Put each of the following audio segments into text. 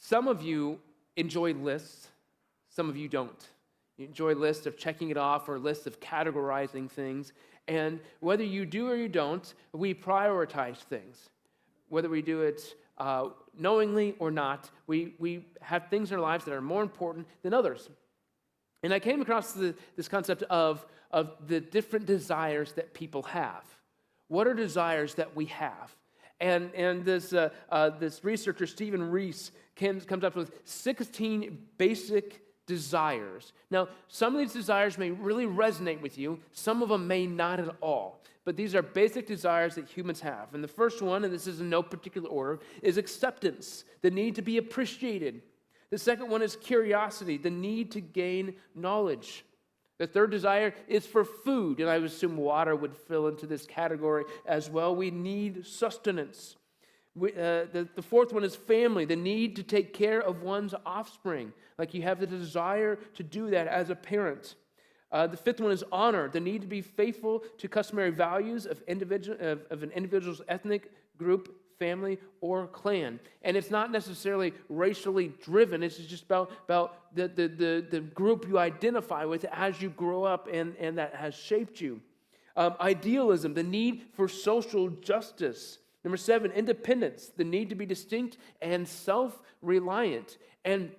Some of you enjoy lists, some of you don't. You enjoy lists of checking it off or lists of categorizing things. And whether you do or you don't, we prioritize things. Whether we do it knowingly or not, we have things in our lives that are more important than others. And I came across this concept of the different desires that people have. What are desires that we have? And this researcher, Stephen Reese, comes up with 16 basic desires. Now, some of these desires may really resonate with you. Some of them may not at all. But these are basic desires that humans have. And the first one, and this is in no particular order, is acceptance, the need to be appreciated. The second one is curiosity, the need to gain knowledge. The third desire is for food, and I would assume water would fill into this category as well. We need sustenance. The fourth one is family, the need to take care of one's offspring. Like you have the desire to do that as a parent. The fifth one is honor, the need to be faithful to customary values of an individual's ethnic group, family, or clan. And it's not necessarily racially driven. It's just about the group you identify with as you grow up and that has shaped you. Idealism, the need for social justice. Number 7, independence, the need to be distinct and self-reliant. And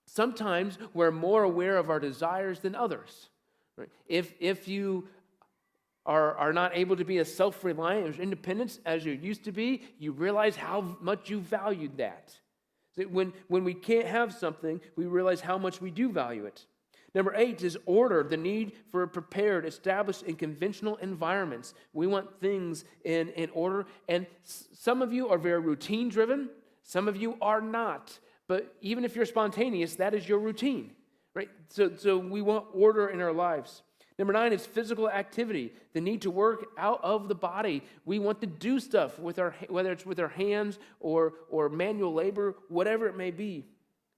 sometimes we're more aware of our desires than others. Right? If you are not able to be as self-reliant or independent as you used to be, you realize how much you valued that. When we can't have something, we realize how much we do value it. Number 8 is order, the need for prepared, established, and conventional environments. We want things in order. And some of you are very routine-driven. Some of you are not. But even if you're spontaneous, that is your routine, right? So we want order in our lives. Number 9 is physical activity, the need to work out of the body. We want to do stuff with whether it's with our hands or manual labor, whatever it may be.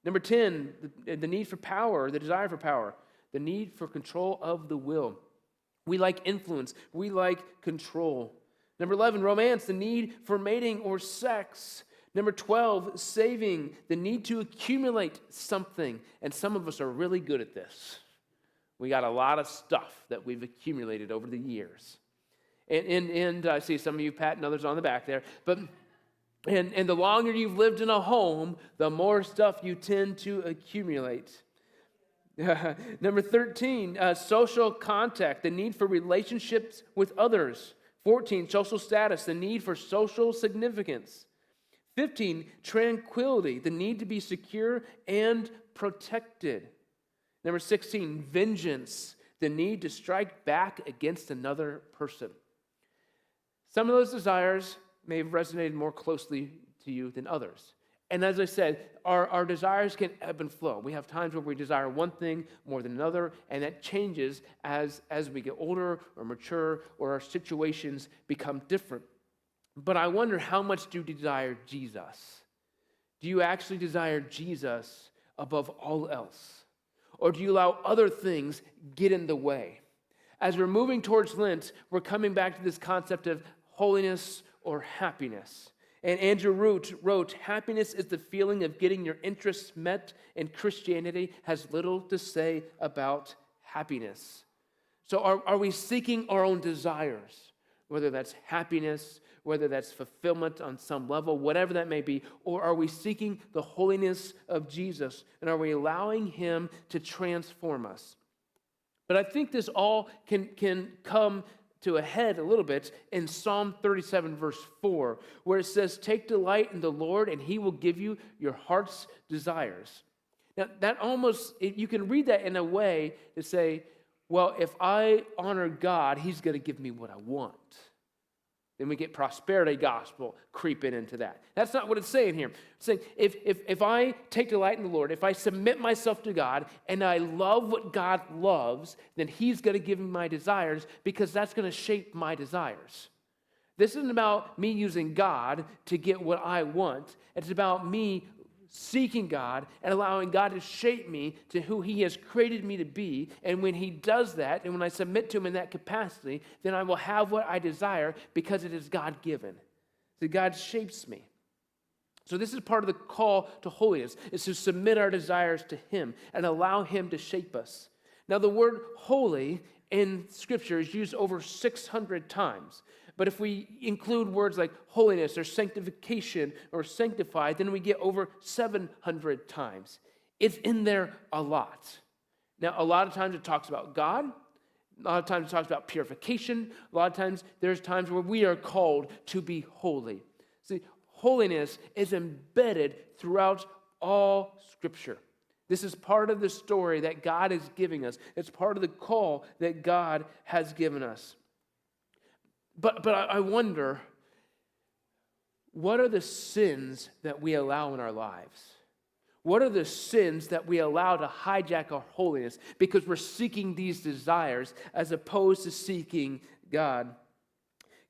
Number 10, the need for power, the desire for power, the need for control of the will. We like influence. We like control. Number 11, romance, the need for mating or sex. Number 12, saving, the need to accumulate something. And some of us are really good at this. We got a lot of stuff that we've accumulated over the years. And I see some of you patting others on the back there. And the longer you've lived in a home, the more stuff you tend to accumulate. Number 13, social contact, the need for relationships with others. 14, social status, the need for social significance. 15, tranquility, the need to be secure and protected. Number 16, vengeance, the need to strike back against another person. Some of those desires may have resonated more closely to you than others. And as I said, our desires can ebb and flow. We have times where we desire one thing more than another, and that changes as we get older or mature or our situations become different. But I wonder, how much do you desire Jesus? Do you actually desire Jesus above all else? Or do you allow other things get in the way? As we're moving towards Lent, we're coming back to this concept of holiness or happiness. And Andrew Root wrote, happiness is the feeling of getting your interests met, and Christianity has little to say about happiness. So are we seeking our own desires? Whether that's happiness, whether that's fulfillment on some level, whatever that may be, or are we seeking the holiness of Jesus, and are we allowing Him to transform us? But I think this all can come to a head a little bit in Psalm 37, verse 4, where it says, take delight in the Lord, and He will give you your heart's desires. Now, that almost, you can read that in a way to say, well, if I honor God, He's going to give me what I want. Then we get prosperity gospel creeping into that. That's not what it's saying here. It's saying if I take delight in the Lord, if I submit myself to God, and I love what God loves, then He's going to give me my desires, because that's going to shape my desires. This isn't about me using God to get what I want. It's about me seeking God and allowing God to shape me to who He has created me to be. And when He does that, and when I submit to Him in that capacity, then I will have what I desire, because it is God-given. So God shapes me. So this is part of the call to holiness, is to submit our desires to Him and allow Him to shape us. Now, the word holy in Scripture is used over 600 times. But if we include words like holiness or sanctification or sanctified, then we get over 700 times. It's in there a lot. Now, a lot of times it talks about God. A lot of times it talks about purification. A lot of times there's times where we are called to be holy. See, holiness is embedded throughout all Scripture. This is part of the story that God is giving us. It's part of the call that God has given us. But I wonder, what are the sins that we allow in our lives? What are the sins that we allow to hijack our holiness because we're seeking these desires as opposed to seeking God?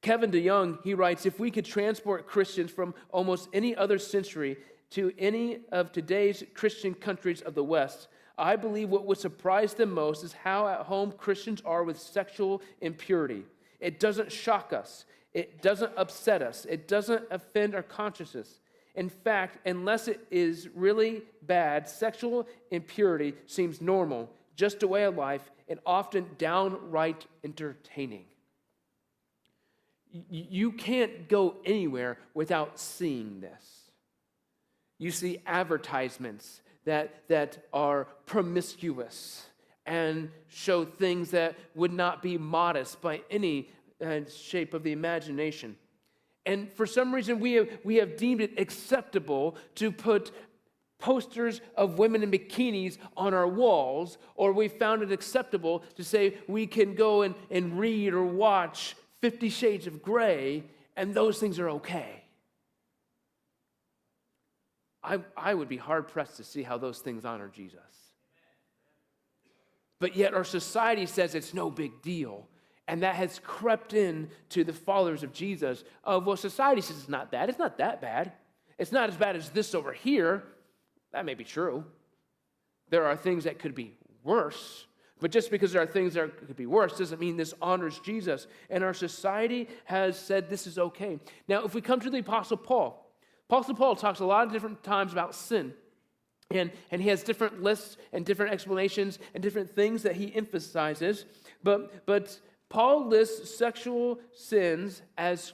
Kevin DeYoung, he writes, if we could transport Christians from almost any other century to any of today's Christian countries of the West, I believe what would surprise them most is how at home Christians are with sexual impurity. It doesn't shock us. It doesn't upset us. It doesn't offend our consciences. In fact, unless it is really bad, sexual impurity seems normal, just a way of life, and often downright entertaining. You can't go anywhere without seeing this. You see advertisements that are promiscuous and show things that would not be modest by any shape of the imagination. And for some reason, we have deemed it acceptable to put posters of women in bikinis on our walls, or we found it acceptable to say we can go and read or watch 50 Shades of Grey, and those things are okay. I would be hard-pressed to see how those things honor Jesus. But yet our society says it's no big deal. And that has crept in to the followers of Jesus. Well, society says it's not bad. It's not that bad. It's not as bad as this over here. That may be true. There are things that could be worse. But just because there are things that could be worse doesn't mean this honors Jesus. And our society has said this is okay. Now, if we come to the Apostle Paul talks a lot of different times about sin. And he has different lists and different explanations and different things that he emphasizes. But Paul lists sexual sins as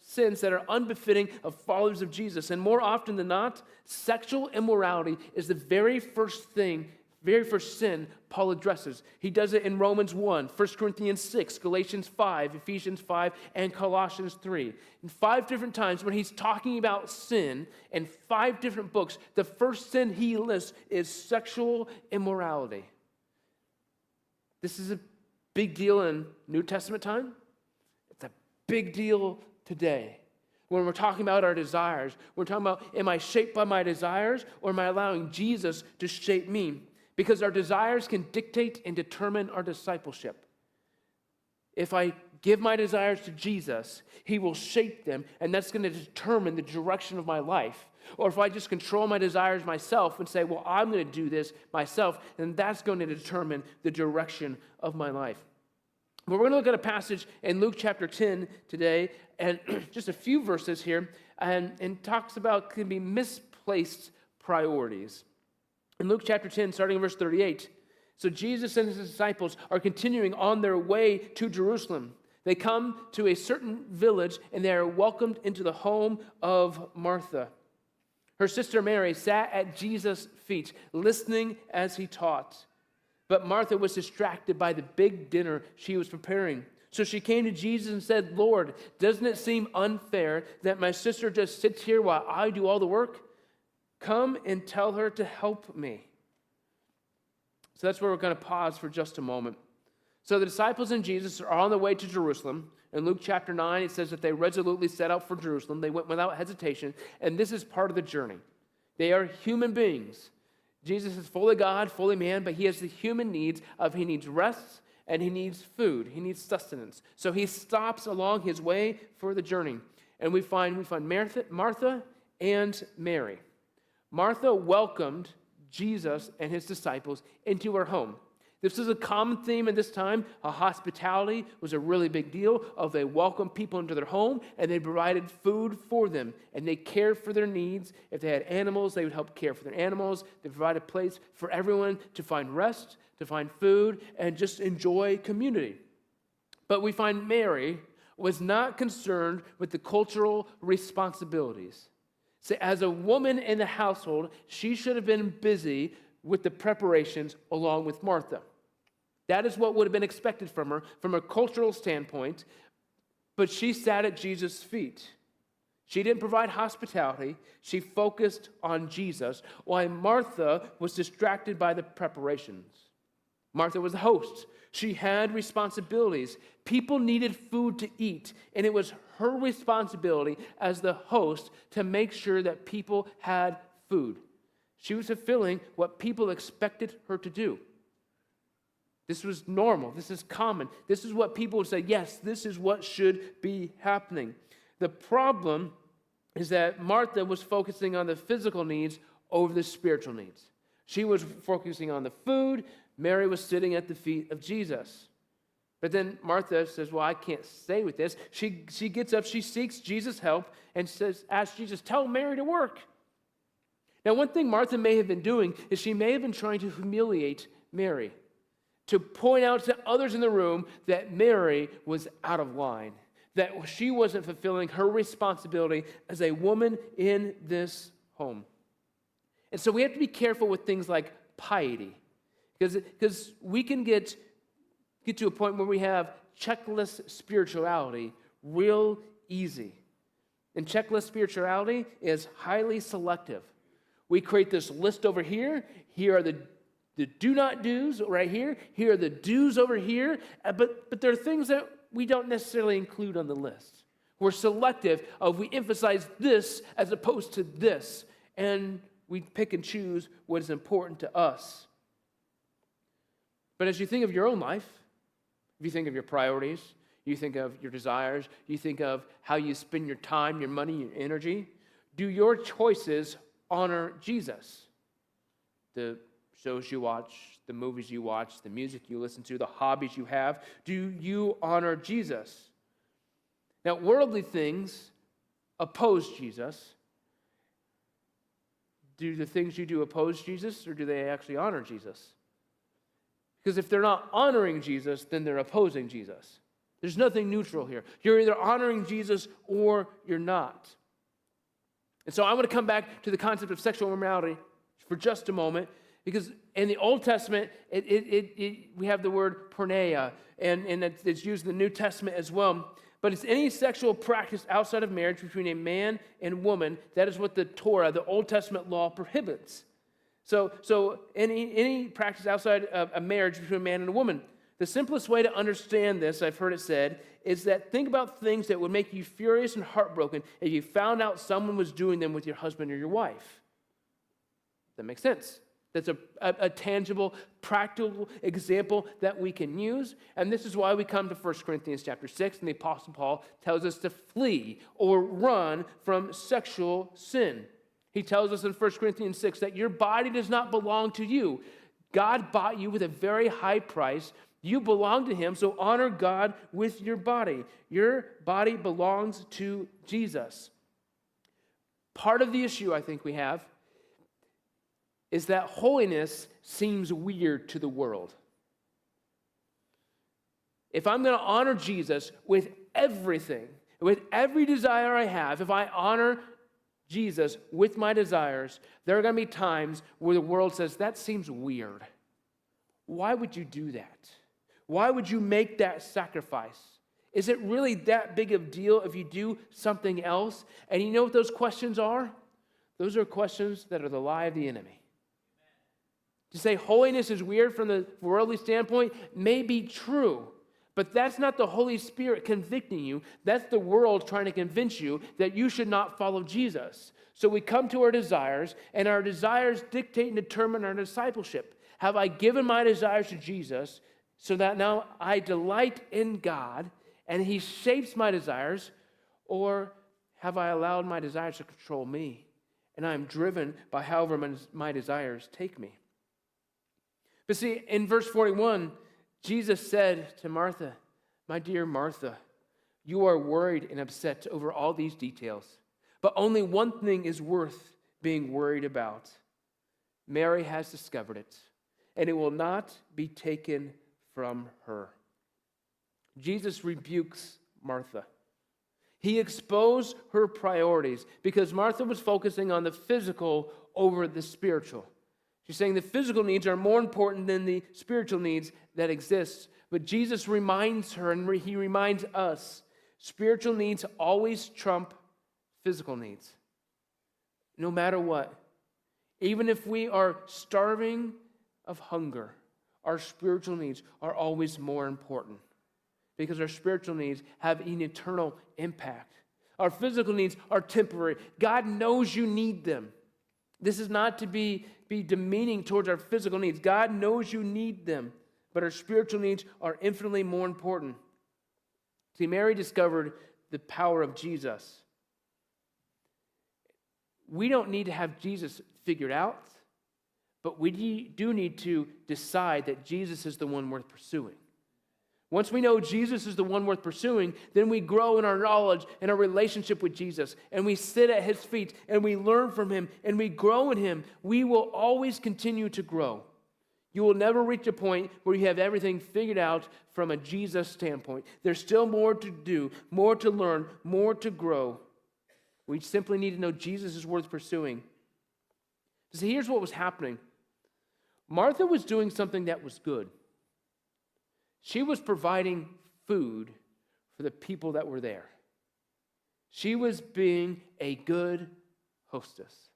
sins that are unbefitting of followers of Jesus. And more often than not, sexual immorality is the very first sin Paul addresses. He does it in Romans 1, 1 Corinthians 6, Galatians 5, Ephesians 5, and Colossians 3. In 5 different times when he's talking about sin in 5 different books, the first sin he lists is sexual immorality. This is a big deal in New Testament time. It's a big deal today. When we're talking about our desires, we're talking about, am I shaped by my desires, or am I allowing Jesus to shape me? Because our desires can dictate and determine our discipleship. If I give my desires to Jesus, He will shape them, and that's going to determine the direction of my life. Or if I just control my desires myself and say, well, I'm going to do this myself, then that's going to determine the direction of my life. But we're going to look at a passage in Luke chapter 10 today, and just a few verses here, and talks about can be misplaced priorities. In Luke chapter 10, starting in verse 38, so Jesus and his disciples are continuing on their way to Jerusalem. They come to a certain village, and they are welcomed into the home of Martha. Her sister Mary sat at Jesus' feet, listening as he taught. But Martha was distracted by the big dinner she was preparing. So she came to Jesus and said, Lord, doesn't it seem unfair that my sister just sits here while I do all the work? Come and tell her to help me. So that's where we're going to pause for just a moment. So the disciples and Jesus are on their way to Jerusalem. In Luke chapter 9, it says that they resolutely set out for Jerusalem. They went without hesitation, and this is part of the journey. They are human beings. Jesus is fully God, fully man, but he has the human needs of he needs rest and he needs food. He needs sustenance. So he stops along his way for the journey. And we find Martha and Mary. Martha welcomed Jesus and his disciples into her home. This is a common theme at this time. Hospitality was a really big deal. They welcomed people into their home, and they provided food for them, and they cared for their needs. If they had animals, they would help care for their animals. They provided a place for everyone to find rest, to find food, and just enjoy community. But we find Mary was not concerned with the cultural responsibilities. So as a woman in the household, she should have been busy with the preparations along with Martha. That is what would have been expected from her from a cultural standpoint, but she sat at Jesus' feet. She didn't provide hospitality. She focused on Jesus, while Martha was distracted by the preparations. Martha was the host. She had responsibilities. People needed food to eat, and it was her responsibility as the host to make sure that people had food. She was fulfilling what people expected her to do. This was normal. This is common. This is what people would say, yes, this is what should be happening. The problem is that Martha was focusing on the physical needs over the spiritual needs. She was focusing on the food. Mary was sitting at the feet of Jesus. But then Martha says, well, I can't stay with this. She gets up, she seeks Jesus' help, and asks Jesus, tell Mary to work. Now, one thing Martha may have been doing is she may have been trying to humiliate Mary, to point out to others in the room that Mary was out of line, that she wasn't fulfilling her responsibility as a woman in this home. And so we have to be careful with things like piety, because we can get to a point where we have checklist spirituality real easy. And checklist spirituality is highly selective. We create this list over here. Here are the do not do's right here. Here are the do's over here. But there are things that we don't necessarily include on the list. We're selective of we emphasize this as opposed to this. And we pick and choose what is important to us. But as you think of your own life, if you think of your priorities, you think of your desires, you think of how you spend your time, your money, your energy, do your choices honor Jesus? The shows you watch, the movies you watch, the music you listen to, the hobbies you have, do you honor Jesus? Now, worldly things oppose Jesus. Do the things you do oppose Jesus, or do they actually honor Jesus? Because if they're not honoring Jesus, then they're opposing Jesus. There's nothing neutral here. You're either honoring Jesus or you're not. And so I want to come back to the concept of sexual immorality for just a moment, because in the Old Testament, we have the word porneia, and it's used in the New Testament as well. But it's any sexual practice outside of marriage between a man and woman. That is what the Torah, the Old Testament law, prohibits. So any practice outside of a marriage between a man and a woman. The simplest way to understand this, I've heard it said, is that think about things that would make you furious and heartbroken if you found out someone was doing them with your husband or your wife. That makes sense. That's a tangible, practical example that we can use. And this is why we come to 1 Corinthians chapter 6, and the Apostle Paul tells us to flee or run from sexual sin. He tells us in 1 Corinthians 6 that your body does not belong to you. God bought you with a very high price. You belong to him, so honor God with your body. Your body belongs to Jesus. Part of the issue I think we have is that holiness seems weird to the world. If I'm going to honor Jesus with everything, with every desire I have, if I honor Jesus with my desires, there are going to be times where the world says, that seems weird. Why would you do that? Why would you make that sacrifice? Is it really that big of a deal if you do something else? And you know what those questions are? Those are questions that are the lie of the enemy. To say holiness is weird from the worldly standpoint may be true, but that's not the Holy Spirit convicting you. That's the world trying to convince you that you should not follow Jesus. So we come to our desires, and our desires dictate and determine our discipleship. Have I given my desires to Jesus so that now I delight in God and he shapes my desires, or have I allowed my desires to control me and I am driven by however my desires take me? But see, in verse 41, Jesus said to Martha, "My dear Martha, you are worried and upset over all these details, but only one thing is worth being worried about. Mary has discovered it, and it will not be taken from her." Jesus rebukes Martha. He exposed her priorities because Martha was focusing on the physical over the spiritual. She's saying the physical needs are more important than the spiritual needs that exist. But Jesus reminds her, and he reminds us, spiritual needs always trump physical needs. No matter what. Even if we are starving of hunger, our spiritual needs are always more important because our spiritual needs have an eternal impact. Our physical needs are temporary. God knows you need them. This is not to be demeaning towards our physical needs. God knows you need them, but our spiritual needs are infinitely more important. See, Mary discovered the power of Jesus. We don't need to have Jesus figured out, but we do need to decide that Jesus is the one worth pursuing. Once we know Jesus is the one worth pursuing, then we grow in our knowledge and our relationship with Jesus, and we sit at his feet, and we learn from him, and we grow in him. We will always continue to grow. You will never reach a point where you have everything figured out from a Jesus standpoint. There's still more to do, more to learn, more to grow. We simply need to know Jesus is worth pursuing. So here's what was happening. Martha was doing something that was good. She was providing food for the people that were there. She was being a good hostess.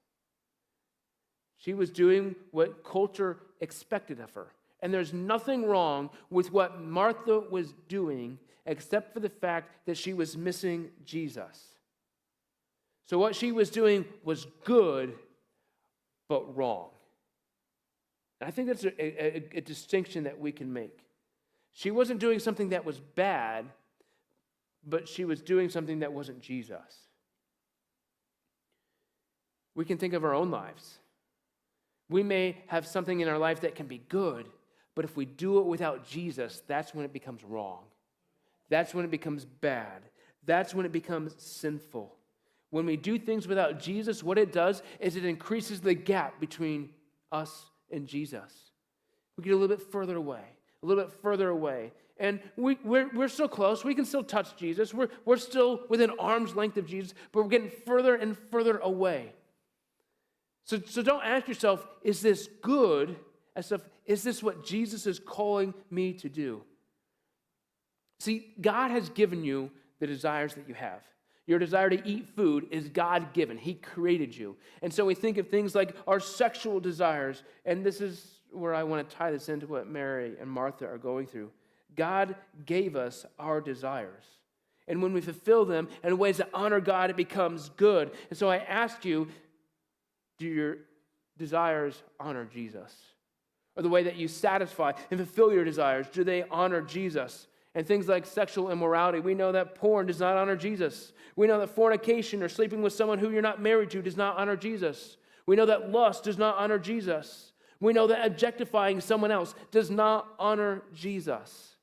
She was doing what culture expected of her. And there's nothing wrong with what Martha was doing except for the fact that she was missing Jesus. So what she was doing was good, but wrong. And I think that's a distinction that we can make. She wasn't doing something that was bad, but she was doing something that wasn't Jesus. We can think of our own lives. We may have something in our life that can be good, but if we do it without Jesus, that's when it becomes wrong. That's when it becomes bad. That's when it becomes sinful. When we do things without Jesus, what it does is it increases the gap between us and Jesus. We get a little bit further away. A little bit further away. And we're still close. We can still touch Jesus. We're still within arm's length of Jesus, but we're getting further and further away. So don't ask yourself, is this good? Is this what Jesus is calling me to do? See, God has given you the desires that you have. Your desire to eat food is God-given. He created you. And so we think of things like our sexual desires, and this is where I want to tie this into what Mary and Martha are going through. God gave us our desires. And when we fulfill them in ways that honor God, it becomes good. And so I ask you, do your desires honor Jesus? Or the way that you satisfy and fulfill your desires, do they honor Jesus? And things like sexual immorality, we know that porn does not honor Jesus. We know that fornication or sleeping with someone who you're not married to does not honor Jesus. We know that lust does not honor Jesus. We know that objectifying someone else does not honor Jesus.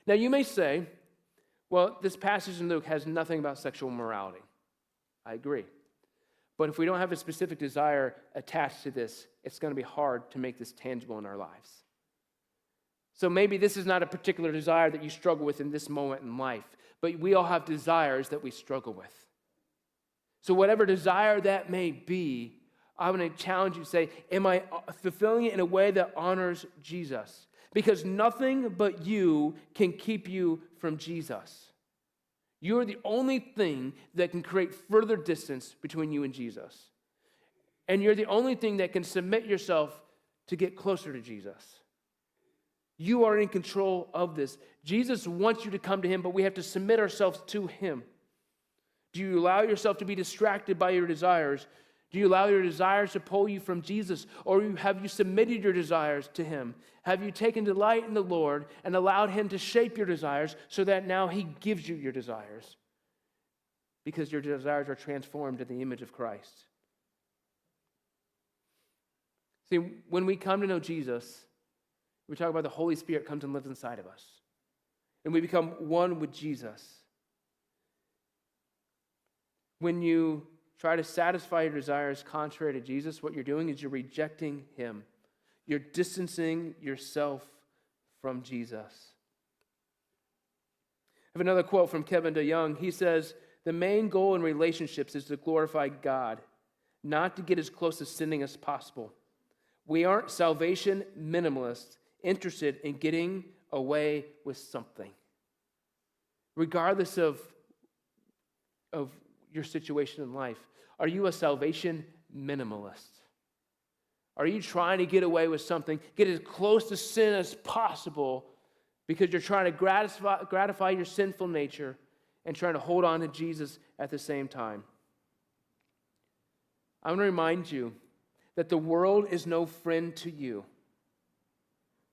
Now you may say, well, this passage in Luke has nothing about sexual morality. I agree. But if we don't have a specific desire attached to this, it's going to be hard to make this tangible in our lives. So maybe this is not a particular desire that you struggle with in this moment in life, but we all have desires that we struggle with. So whatever desire that may be, I want to challenge you to say, am I fulfilling it in a way that honors Jesus? Because nothing but you can keep you from Jesus. You're the only thing that can create further distance between you and Jesus. And you're the only thing that can submit yourself to get closer to Jesus. You are in control of this. Jesus wants you to come to him, but we have to submit ourselves to him. Do you allow yourself to be distracted by your desires? Do you allow your desires to pull you from Jesus? Or have you submitted your desires to him? Have you taken delight in the Lord and allowed him to shape your desires so that now he gives you your desires? Because your desires are transformed in the image of Christ. See, when we come to know Jesus, we talk about the Holy Spirit comes and lives inside of us. And we become one with Jesus. When you try to satisfy your desires contrary to Jesus, what you're doing is you're rejecting him. You're distancing yourself from Jesus. I have another quote from Kevin DeYoung. He says, "The main goal in relationships is to glorify God, not to get as close to sinning as possible. We aren't salvation minimalists interested in getting away with something." Regardless of your situation in life, are you a salvation minimalist? Are you trying to get away with something, get as close to sin as possible because you're trying to gratify your sinful nature and trying to hold on to Jesus at the same time? I want to remind you that the world is no friend to you.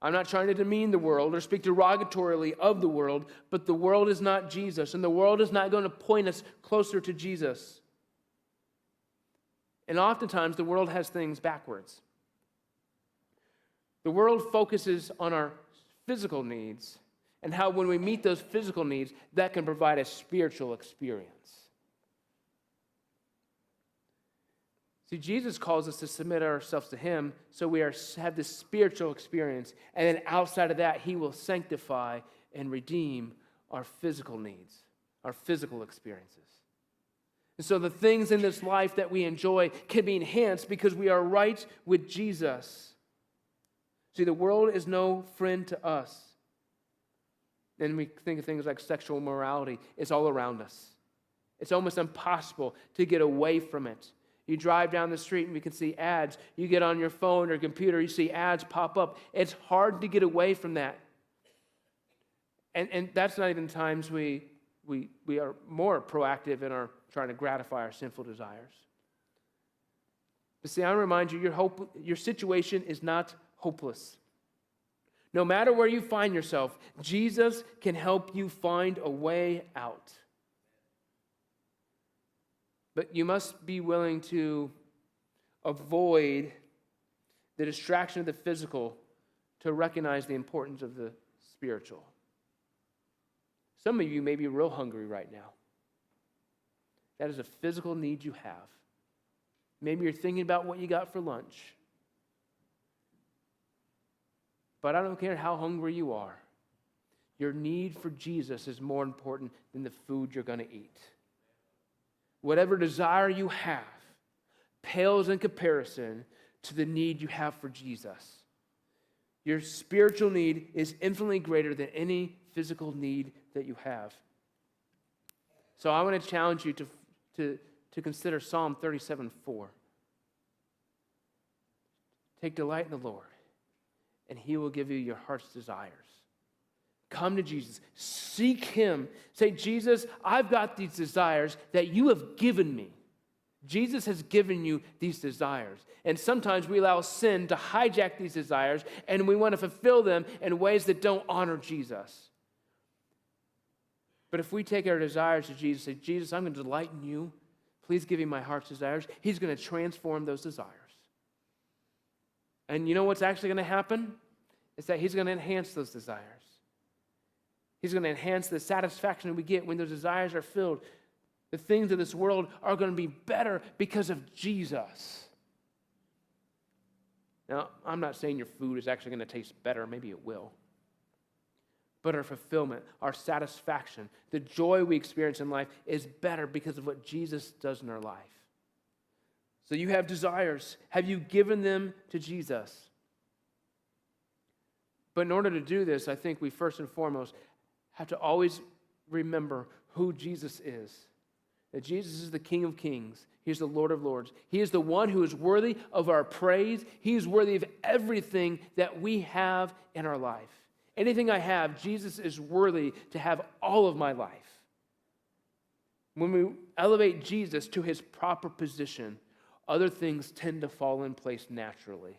I'm not trying to demean the world or speak derogatorily of the world, but the world is not Jesus, and the world is not going to point us closer to Jesus. And oftentimes, the world has things backwards. The world focuses on our physical needs and how when we meet those physical needs, that can provide a spiritual experience. See, Jesus calls us to submit ourselves to him so we have this spiritual experience. And then outside of that, he will sanctify and redeem our physical needs, our physical experiences. And so the things in this life that we enjoy can be enhanced because we are right with Jesus. See, the world is no friend to us. And we think of things like sexual morality. It's all around us. It's almost impossible to get away from it. You drive down the street and we can see ads. You get on your phone or computer, you see ads pop up. It's hard to get away from that. And that's not even times we are more proactive in our trying to gratify our sinful desires. But see, I want to remind you, your situation is not hopeless. No matter where you find yourself, Jesus can help you find a way out. But you must be willing to avoid the distraction of the physical to recognize the importance of the spiritual. Some of you may be real hungry right now. That is a physical need you have. Maybe you're thinking about what you got for lunch. But I don't care how hungry you are. Your need for Jesus is more important than the food you're going to eat. Whatever desire you have pales in comparison to the need you have for Jesus. Your spiritual need is infinitely greater than any physical need that you have. So I want to challenge you to consider Psalm 37:4. Take delight in the Lord, and he will give you your heart's desires. Come to Jesus. Seek him. Say, Jesus, I've got these desires that you have given me. Jesus has given you these desires. And sometimes we allow sin to hijack these desires, and we want to fulfill them in ways that don't honor Jesus. But if we take our desires to Jesus and say, Jesus, I'm going to delight in you. Please give me my heart's desires. He's going to transform those desires. And you know what's actually going to happen? It's that he's going to enhance those desires. He's going to enhance the satisfaction we get when those desires are filled. The things of this world are going to be better because of Jesus. Now, I'm not saying your food is actually going to taste better. Maybe it will. But our fulfillment, our satisfaction, the joy we experience in life is better because of what Jesus does in our life. So you have desires. Have you given them to Jesus? But in order to do this, I think we first and foremost have to always remember who Jesus is. That Jesus is the King of Kings. He is the Lord of Lords. He is the one who is worthy of our praise. He is worthy of everything that we have in our life. Anything I have, Jesus is worthy to have all of my life. When we elevate Jesus to his proper position, other things tend to fall in place naturally.